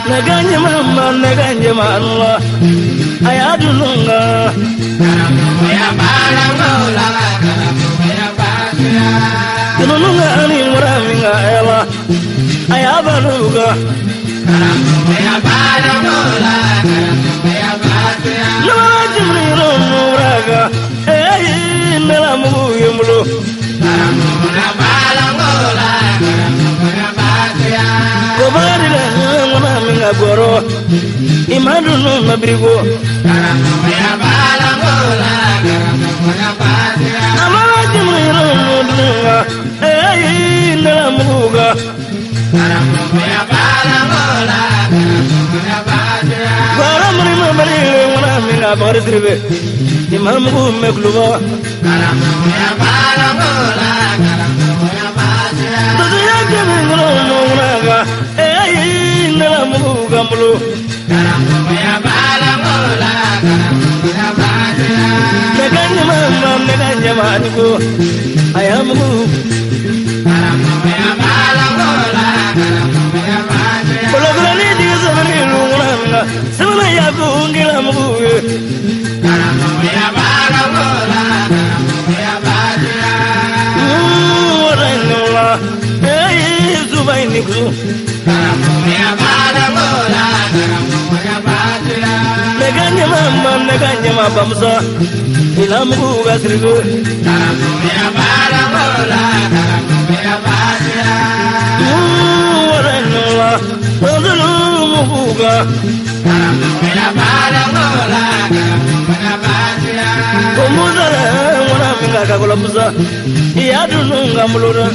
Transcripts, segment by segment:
Neganya mama, neganya Allah, ayadulunga. Tununga ani muraminga ela, ayabaluga. Nawajimiro muraga, nelamu yumlu. Kobarila muraminga goro, imadunu mabrigo. Nawajimiro muraga, nelamuga. Bara murima marile muraminga barisribe, imamu mekluba. Neganya maniku ayamu kalau berani dia sebenarnya luranga sebenarnya aku ngilamu orangnya subainiku neganya mama neganya bangsa ilamu gasrigo orangnya orangnya muga komudara orangnya kagula musa iya dulu ngamulura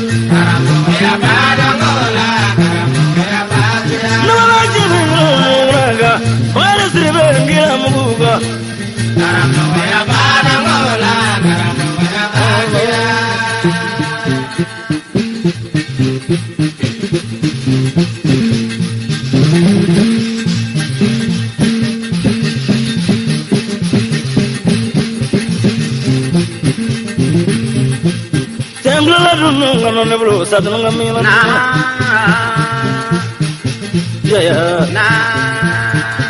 ya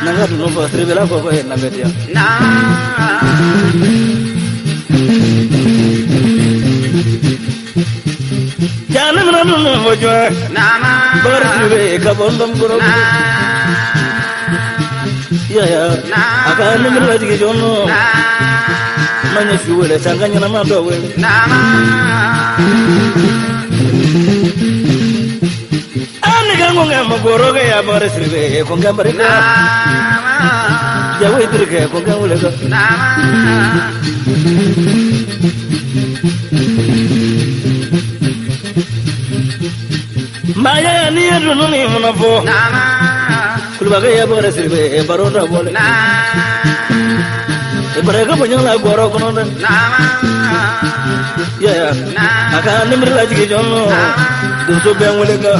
nanga dulu bos ribela kok enak dia jangan menanu bojo bersibe kabondom guru ya akan menjadi jono menyusul sangkanya nama dowe ngomong goro ya baris ribe ko ngambare ka jawo idirke ko ngawule ko maya ni adunu ni munafo kulbaga ya baris ribe baro da bole ibreka punya la goro kono dan ya aka nimri la jige jono do beng wole ka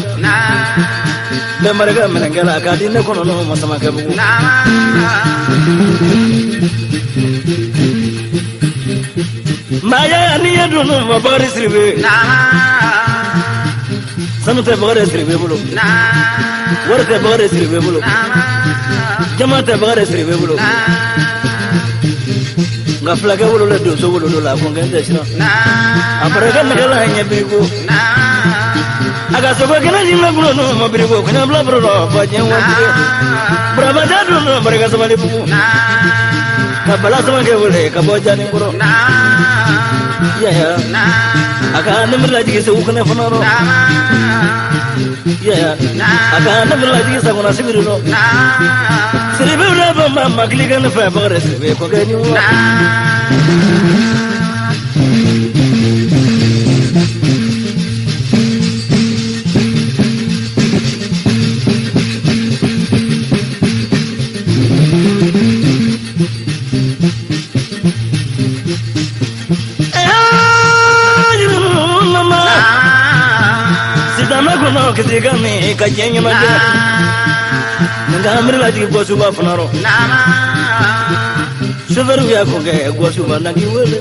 mereka menenggelam kadine kono no sama kebu maya ni adunu baris ribe samte baris ribe bulu warke baris ribe bulu jamate baris ribe bulu ngafla ke bulu le do so bulu la ko ngende sino apare kan ngala hanya biku aga soba kena jimla bulu no mabirigo kena bla bulu banyak wajib berapa jadu no mereka sebalik buku kabala sama ke boleh kabojani bulu ya aga anda berlagi kesu kena fonoro ya aga anda berlagi kesu kena sibiru seribu berapa mama kilikan apa baris seribu kau keni kuno kizigami kajenya maga ngamri lagi gosuba funaro Severu ya koge gosuba nagi wele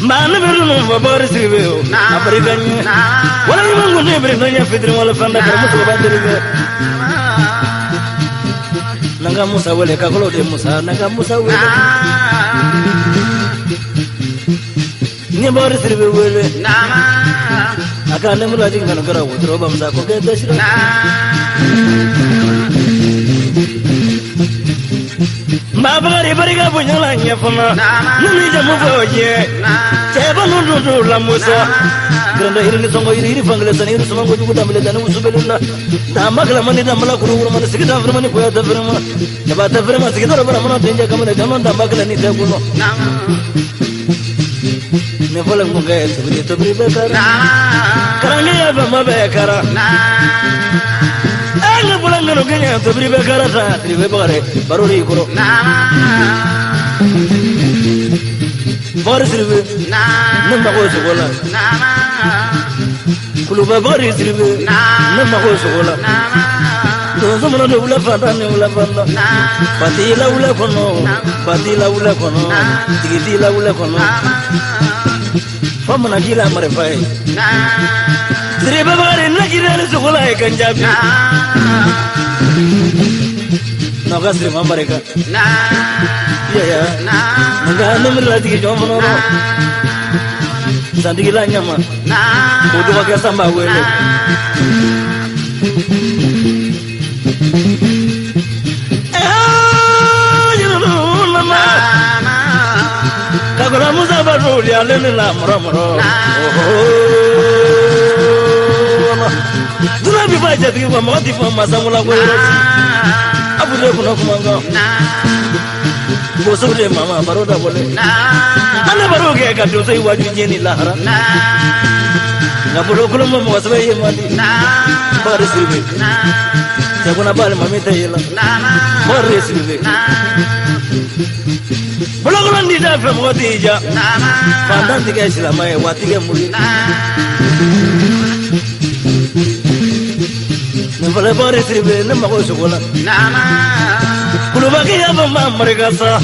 Mana beru no babari sirveo abriganya wala mangu ne briganya fitri wala fanda kamu soba diriga Nanga Musa wele kakolo de Musa nanga Musa wele Ni bari sirve wele akane mulaji ngana kara wudro bamsa ko ke dashira Mabari bari ga bunyala nyafana nuni jamu boje Cheba nundu la Musa Granda irini songo iri fangale sani iri songo jugu tamile danu usubelilla Tamakla mani damala kuru mani sikita firmani koya tafirma Jaba tafirma sikita rabara mana tenja kamane jaman tamakla ni takuno Me fola munga tubri tubri bekara Karangi ya bama bekara Anga fola ngano kenya tubri bekara ta tubri bekare baruri kuro Bari sirve Nama ko sokola Kuluba bari sirve Nama ko sokola Dozo mana do ula fanda ne ula fanda Patila ula kono Patila ula kono Tigitila ula kono Famana gila marefai Sirve bari nakira ne sokola e kanjabi Naga sirve mareka Ya Nanga nemir lagi jomono Sandi gila nyama Udu pakai sambal wele Mama Kagura Musa baru dia lelila moro-moro Dula bibaja di mama di mama samula wele Abu de kuno kumanga Bosok de mama baru dah boleh. Mana baru ke kat dosa wajib jeni lahara. Ngapolo kulo mama wasbai mati. Baru sirve. Jago na bal mami tayela. Baru sirve. Bolo ndi da fe mo tija. Pandan tiga selama wati ke muri. Nembale baru sirve nama ko sekolah. Kulubaki ya bamba mereka sah,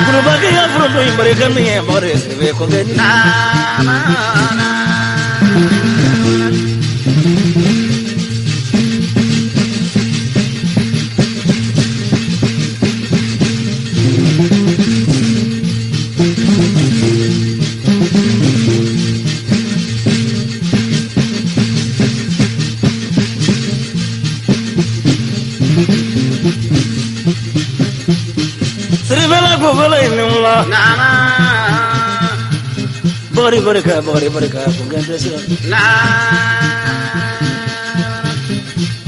kulubaki ya fronto mereka ni baru sirve kongeni. Bari ka bukan desa.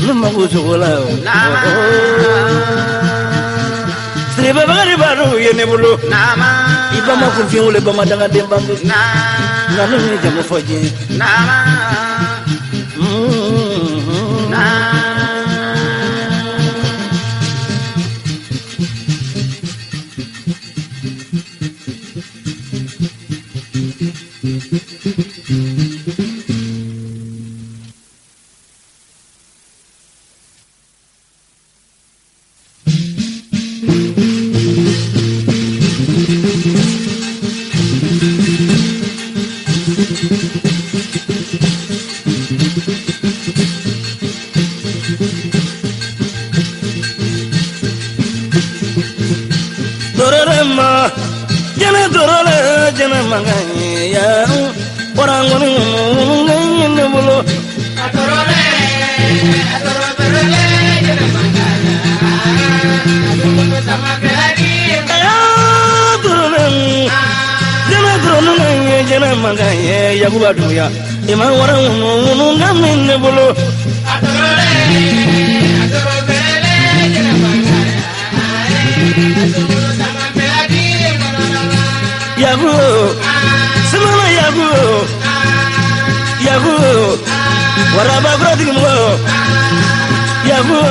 Nama usukola. Seribu bari baru ini bulu. Iba mau kunci oleh pemandangan dembang. Lalu ni jamu foji. Ya, emang orang ngomong ngamen bulu. Ya bu, semua ya bu, ya bu, waraba berarti kamu, ya bu,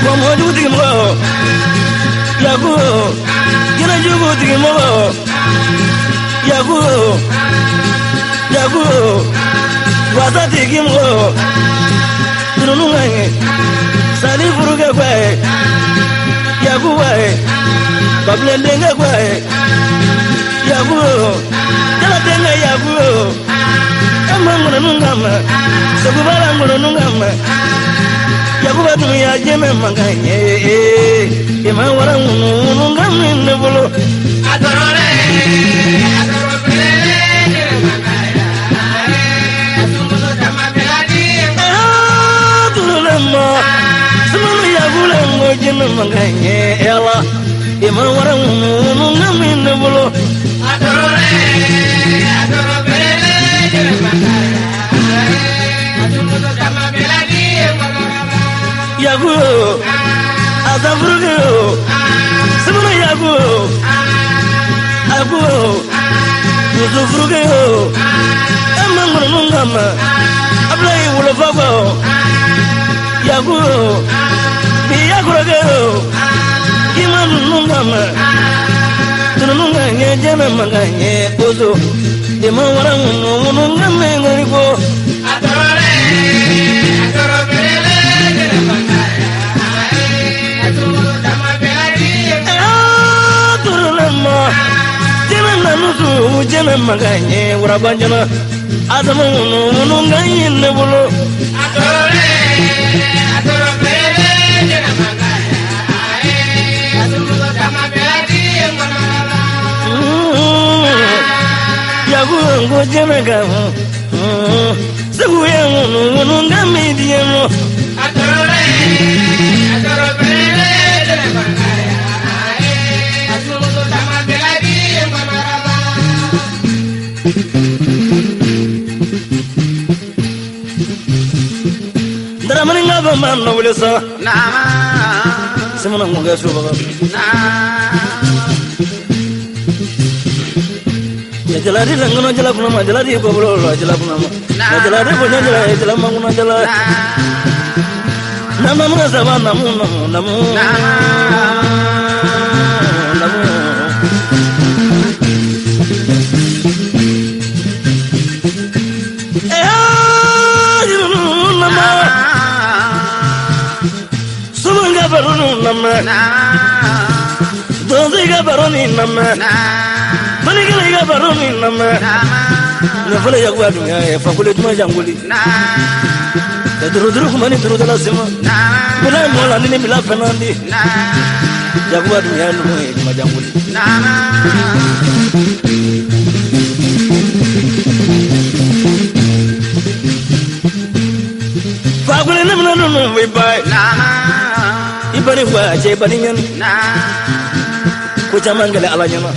kamu juga kamu, ya bu, kita juga kamu. yagu wasati kimgo turunungai sali furuge kwae yagu wae bablendenge kwae yagu jala tenga yagu amangoro nungama sabubara ngoro nungama yagu batu ya jeme manganye ema wara nungama nebolo adorore jina manganye ela ima warang ngamin nebolo adorore berele jina mangaya adumudo kama beladi yagu azabrugo semana yagu agu yuzufrugo amangro ngama ablay wala fago yagu yakuragero kiman nungama tununga ngejeme manganye ozo dema warang nungame ngoriko adorore berele jere mangaya atumudo dama beladi adorolema jeme nanusu jeme manganye wurabanjana adamu nunganye nebolo adorore yagu ngo jemega sagu yanu ngami diemo adorore berele jere mangaya asumudo dama beladi mamaraba ndara maninga ba man no wulesa na semana ngoga suba na jalari langano jala kuna ma jalari ko bolo jala kuna ma jalari ko jala jala manguna jala nama muna sama namu nama sumunga barunu nama doziga baruni nama Maniga baroni nama na fala ya kwa dunia ya fakule tuma janguli na duru kumani duru dala sema bila mola nini bila penandi ya kwa dunia lumu ya tuma janguli fakule namna nunu wibai ibani kwa che ibani nyan ko jamangale alanyana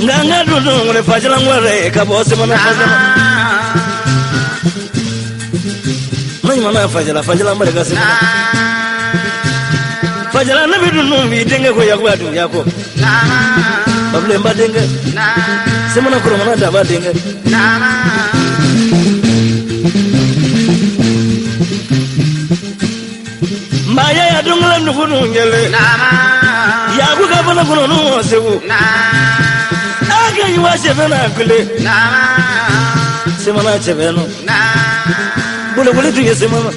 nganga dudu ngule fajala ngware kabose mana fajala nai mana fajala mbale kasi fajala nabi dunu bitenge ko yakwatu yako bable mbadenge semana ko mana da badenge maya ya dungala nufunu ngele yaku ka bana kuno no sewu aga yiwa chebena kule semana chebeno bule tu yesemana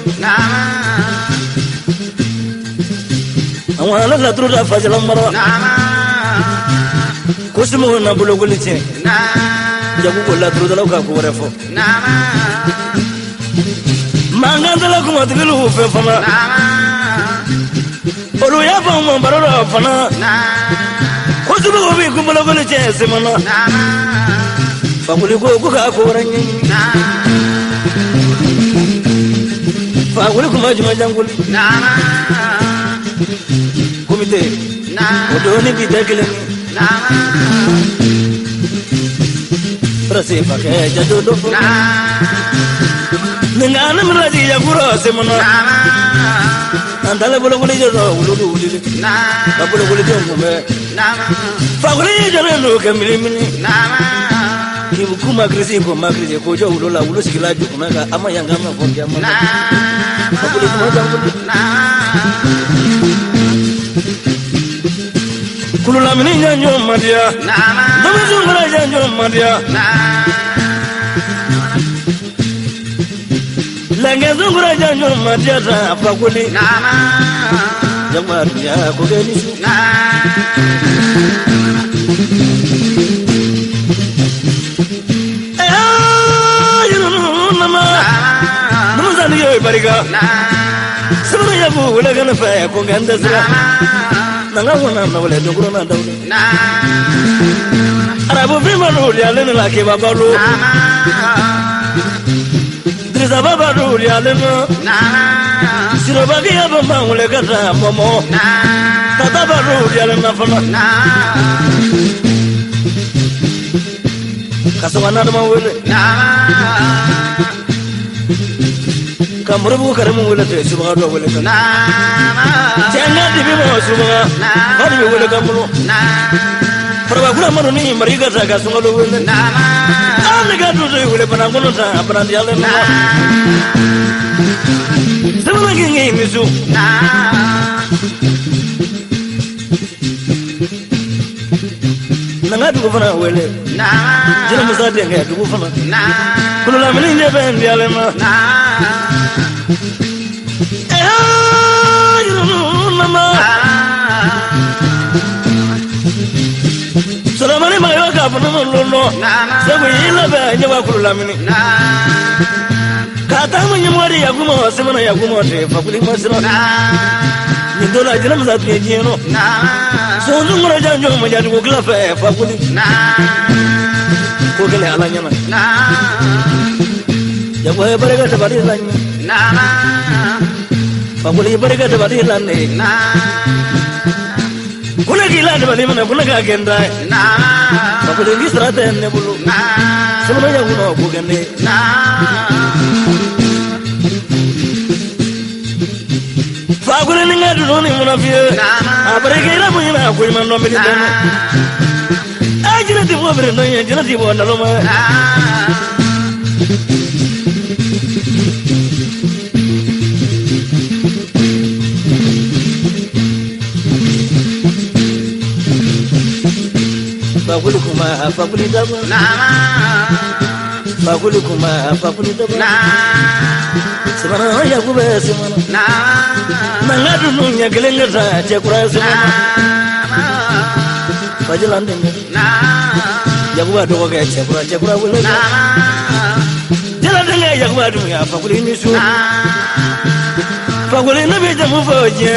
awala la truda fajala maro kusimu na bule che jagu ko la truda la ka ko refo mangandala kuma tilu fe fama olu ya fa mo baroro fana kusimu ko bi kumala ko che semana famuli ko ka ko ranyi famuli kuma juma janguli komite odoni bi dakile prase pa ke jadodo ningana mraji ya kuro semana andale bolo bolo jodo uludu ulile na bolo bolo jodo me fagure jodo no kamili mini kibu kuma krisi ko jo ulola ulo sikila jo kuma ka ama yanga ama fonja ama fagure kuma jangu Kulula mini janjo madia Dami zungura janjo madia Lenge zungura janjo madia ta pakuli Jamar ya kugeni su Bariga Sabra yabu wala gana fa ko ganda sira nanga wona na wala do gurona daw arabu fi manu ya len la ke babalu driza babalu ya len sira bagi ya bamba wala gata momo tata balu ya len na fana kaswana ma wala Kamrubu karamu wala te subha do wala kana janga dibi mo subha bari wala kamru parwa kula manu ni mariga ta ga sungalo wala ana ga do wala bana ngono ta bana yalla na sabana ngi misu nanga du fana wala jina musa de ga du fana kulula mini ne ben yalla na Salamane mayo ka funu lolo sabu ila ba nyawa kulula mini kata munyi mori yagumo semana yagumo te fakuli masira ni dola jina mzatu yejino so ngoro janjo majadu ko kla fa fakuli ko kele alanya na jago barega de bari lanya fakuli barega de bari lanne kuna gila de bari mana kuna ga genda fakuli ngi strata ne bulu semana yagumo ko gende Fakuli ninga dudoni munafie abareke ira munyina akuri mano meditano ajina tibo bere no yen jina tibo na loma fakuli dabo fakuli dabo Semana ya kube semana nanga dunu nya gelenga ta cekura semana pajalan denge ya kuba do ga cekura wala jalan denge ya kuba do ya fakuli ni su fakuli na be jamu foje